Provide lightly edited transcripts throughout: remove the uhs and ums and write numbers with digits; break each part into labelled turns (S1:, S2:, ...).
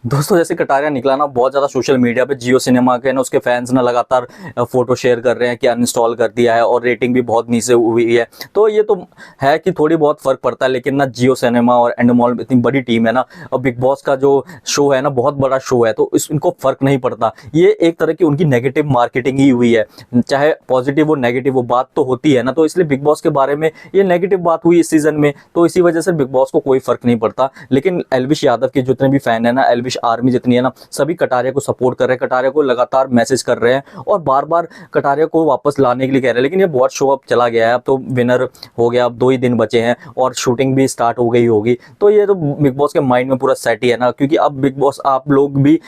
S1: दोस्तों जैसे कटारिया निकला ना, बहुत ज़्यादा सोशल मीडिया पे जियो सिनेमा के ना उसके फैंस ना लगातार फोटो शेयर कर रहे हैं कि अनइंस्टॉल कर दिया है और रेटिंग भी बहुत नीचे हुई है। तो ये तो है कि थोड़ी बहुत फर्क पड़ता है, लेकिन ना जियो सिनेमा और एंडमॉल इतनी बड़ी टीम है ना, और बिग बॉस का जो शो है ना बहुत बड़ा शो है, तो इनको फर्क नहीं पड़ता। ये एक तरह की उनकी नेगेटिव मार्केटिंग ही हुई है, चाहे पॉजिटिव और नेगेटिव वो बात तो होती है ना। तो इसलिए बिग बॉस के बारे में ये नेगेटिव बात हुई इस सीजन में, तो इसी वजह से बिग बॉस को कोई फर्क नहीं पड़ता। लेकिन एल्विश यादव के जितने भी फैन है ना, एल्विश आर्मी जितनी है ना, सभी कटारिया को सपोर्ट कर रहे हैं, कटारिया को लगातार मैसेज कर रहे हैं और बार बार कटारिया को वापस लाने के लिए कह रहे हैं। लेकिन ये बहुत शो अब चला गया है, अब तो विनर हो गया, अब 2 ही दिन बचे हैं और शूटिंग भी स्टार्ट हो गई होगी। तो ये तो बिग बॉस के माइंड में पूरा सेट ही है ना, क्योंकि अब बिग बॉस आप लोग भी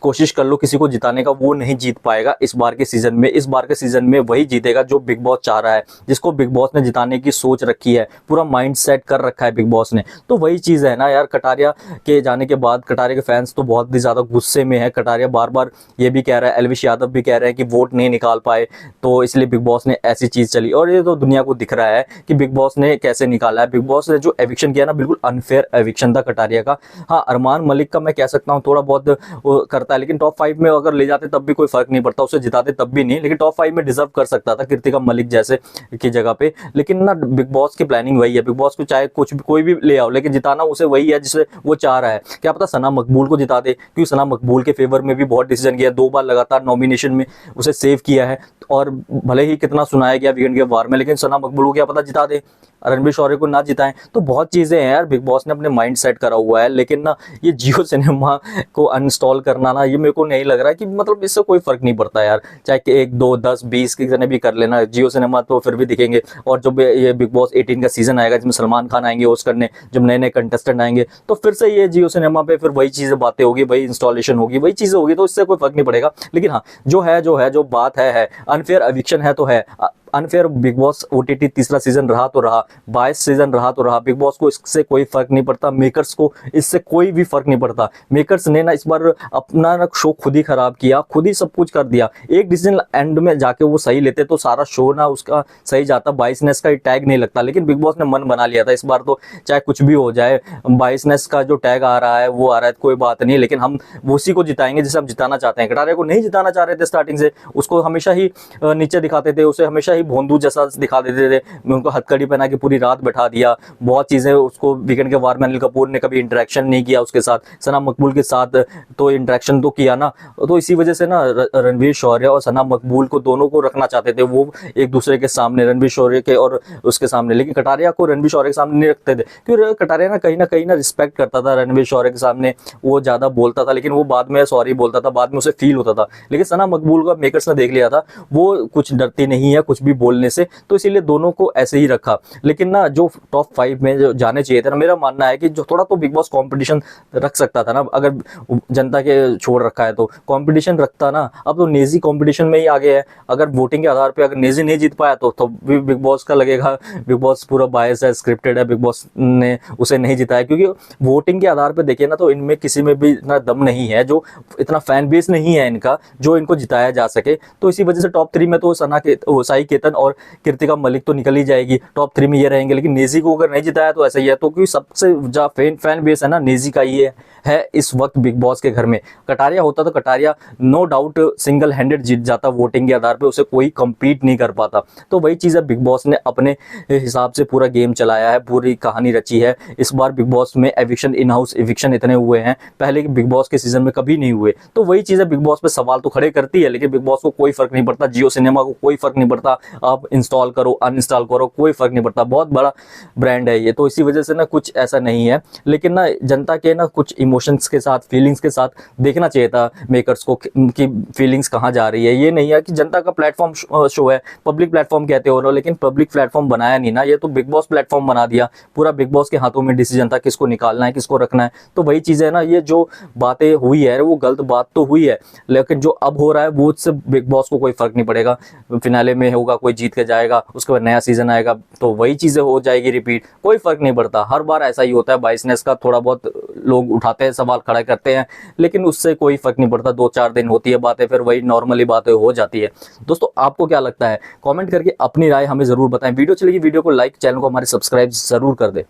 S1: कोशिश कर लो किसी को जिताने का, वो नहीं जीत पाएगा इस बार के सीजन में। इस बार के सीजन में वही जीतेगा जो बिग बॉस चाह रहा है, जिसको बिग बॉस ने जिताने की सोच रखी है, पूरा माइंड सेट कर रखा है बिग बॉस ने। तो वही चीज़ है ना यार, कटारिया के जाने के बाद कटारिया के फैंस तो बहुत ही ज़्यादा गुस्से में है। कटारिया बार बार ये भी कह रहा है, एल्विश यादव भी कह रहे हैं कि वोट नहीं निकाल पाए, तो इसलिए बिग बॉस ने ऐसी चीज़ चली। और ये तो दुनिया को दिख रहा है कि बिग बॉस ने कैसे निकाला है। बिग बॉस ने जो एविक्शन किया ना, बिल्कुल अनफेयर एविक्शन था कटारिया का। हाँ, अरमान मलिक का मैं कह सकता हूँ थोड़ा बहुत करता है, लेकिन टॉप 5 में अगर ले जाते तब भी कोई फर्क नहीं पड़ता, उसे जिताते तब भी नहीं, लेकिन टॉप 5 में डिजर्व कर सकता था कृतिका मलिक जैसे की जगह पे। लेकिन ना बिग बॉस की प्लानिंग वही है, बिग बॉस को चाहे कुछ भी कोई भी ले आओ, लेकिन जिताना उसे वही है जिसे वो चाह रहा है। क्या पता सना मकबूल को जिता दे, क्योंकि सना मकबूल के फेवर में भी बहुत डिसीजन किया, 2 बार लगातार नॉमिनेशन में उसे सेव किया है। और भले ही कितना सुनाया गया वीकेंड के वार में, लेकिन सना मकबूल को क्या पता जिता दे, रणबीर शौर्य को ना जिताएं। तो बहुत चीजें हैं यार, बिग बॉस ने अपने माइंड सेट करा हुआ है। लेकिन ना ये जियो सिनेमा को अनइंस्टॉल करना ना, ये मेरे को नहीं लग रहा है कि मतलब इससे कोई फर्क नहीं पड़ता यार, चाहे कि 1 2 10 20 के जने भी कर लेना, जियो सिनेमा तो फिर भी दिखेंगे। और जब ये बिग बॉस 18 का सीजन आएगा जिसमें सलमान खान आएंगे होस्ट करने, जब नए नए कंटेस्टेंट आएंगे, तो फिर से ये जियो सिनेमा पे फिर वही चीजें बातें होगी, वही इंस्टॉलेशन होगी, वही चीजें होगी, तो इससे कोई फर्क नहीं पड़ेगा। लेकिन हाँ, जो बात है अनफेयर एविक्शन है तो है अनफेयर। बिग बॉस ओटीटी तीसरा सीजन रहा तो रहा, 22 सीजन रहा तो रहा, बिग बॉस को इससे कोई फर्क नहीं पड़ता, मेकर्स को इससे कोई भी फर्क नहीं पड़ता। मेकर्स ने ना इस बार अपना ना शो खुद ही खराब किया, खुद ही सब कुछ कर दिया। एक डिसीजन एंड में जाके वो सही लेते तो सारा शो ना उसका सही जाता, बाइसनेस का टैग नहीं लगता। लेकिन बिग बॉस ने मन बना लिया था इस बार, तो चाहे कुछ भी हो जाए, बाइसनेस का जो टैग आ रहा है वो आ रहा है, कोई बात नहीं, लेकिन हम उसी को जिताएंगे जिसे हम जिताना चाहते हैं। कटारिया को नहीं जिताना चाह रहे थे स्टार्टिंग से, उसको हमेशा ही नीचे दिखाते थे, उसे हमेशा ही भोंदू जैसा दिखा देते थे, उनको हथकड़ी पहना के पूरी रात बैठा दिया, बहुत चीजें उसको। वीकेंड के वार में अनिल कपूर ने कभी इंटरेक्शन नहीं किया उसके साथ, सना मकबूल के साथ तो इंटरेक्शन तो किया ना। तो इसी वजह से ना रणवीर शौर्य और सना मकबूल को दोनों को रखना चाहते थे वो एक दूसरे के सामने, रणवीर शौर्य के और उसके सामने। लेकिन कटारिया को रणवीर शौर्य के सामने नहीं रखते थे, क्योंकि कटारिया ना कहीं ना रिस्पेक्ट करता था रणवीर शौर्य के सामने, वो ज्यादा बोलता था, लेकिन वो बाद में सॉरी बोलता था, बाद में उसे फील होता था। लेकिन सना मकबूल का मेकर्स ने देख लिया था, वो कुछ डरती नहीं है कुछ भी बोलने से, तो इसीलिए दोनों को ऐसे ही रखा। लेकिन ना जो टॉप 5 में जो जाने चाहिए थे ना, मेरा मानना है कि जो थोड़ा तो बिग बॉस कंपटीशन रख सकता था ना, अगर जनता के छोड़ रखा है तो कंपटीशन रखता ना। अब तो नेजी कंपटीशन में ही आगे है, अगर वोटिंग के आधार पे अगर नेजी नहीं जीत पाया तो बिग बॉस का लगेगा बिग बॉस पूरा बायस है, स्क्रिप्टेड है, बिग बॉस ने उसे नहीं जिताया। क्योंकि वोटिंग के आधार पे देखिए ना, तो इनमें किसी में भी इतना दम नहीं है, जो इतना फैन बेस नहीं है इनका जो इनको जिताया जा सके। तो इसी वजह से टॉप 3 में तो साई केतन और कृतिका मलिक तो निकल ही जाएगी, टॉप 3 में ये रहेंगे। लेकिन नेजी को अगर नहीं जिताया तो ऐसा ही है, तो क्योंकि सबसे ज्यादा फैन बेस है ना नेजी का ये है इस वक्त बिग बॉस के घर में। कटारिया होता तो Kataria no doubt single handed जीत जाता वोटिंग के आधार पे, उसे कोई कंपीट नहीं कर पाता। तो वही चीज़ है, बिग बॉस ने अपने हिसाब से पूरा गेम चलाया है, पूरी कहानी रची है। इस बार बिग बॉस में एविक्शन, इन हाउस एविक्शन इतने हुए हैं, पहले बिग बॉस के सीजन में कभी नहीं हुए। तो वही चीज़ें बिग बॉस पे सवाल तो खड़े करती है, लेकिन बिग बॉस को कोई फर्क नहीं पड़ता, जियो सिनेमा को कोई फर्क नहीं पड़ता, आप इंस्टॉल करो अनइंस्टॉल करो कोई फर्क नहीं पड़ता, बहुत बड़ा ब्रांड है ये। तो इसी वजह से ना कुछ ऐसा नहीं है। लेकिन ना जनता के ना कुछ इमोशंस के साथ, फीलिंग्स के साथ देखना चाहिए था मेकर्स को कि फीलिंग्स कहाँ जा रही है। ये नहीं है कि जनता का प्लेटफॉर्म शो है, पब्लिक प्लेटफॉर्म कहते हो, लेकिन पब्लिक प्लेटफॉर्म बनाया नहीं ना, ये तो बिग बॉस प्लेटफॉर्म बना दिया। पूरा बिग बॉस के हाथों में डिसीजन था किसको निकालना है किसको रखना है। तो वही चीज़ है ना, ये जो बातें हुई है वो गलत बात तो हुई है, लेकिन जो अब हो रहा है वो उससे बिग बॉस को कोई फर्क नहीं पड़ेगा। फिनाले में होगा, कोई जीत के जाएगा, उसके बाद नया सीजन आएगा तो वही चीज़ें हो जाएगी रिपीट, कोई फर्क नहीं पड़ता। हर बार ऐसा ही होता है, बाइसनेस का थोड़ा बहुत लोग उठाते हैं, सवाल खड़ा करते हैं, लेकिन उससे कोई फर्क नहीं पड़ता। 2-4 दिन होती है बातें, फिर वही नॉर्मली बातें हो जाती है। दोस्तों आपको क्या लगता है, कमेंट करके अपनी राय हमें जरूर बताएं। वीडियो चलेगी, वीडियो को लाइक, चैनल को हमारे सब्सक्राइब जरूर कर दें।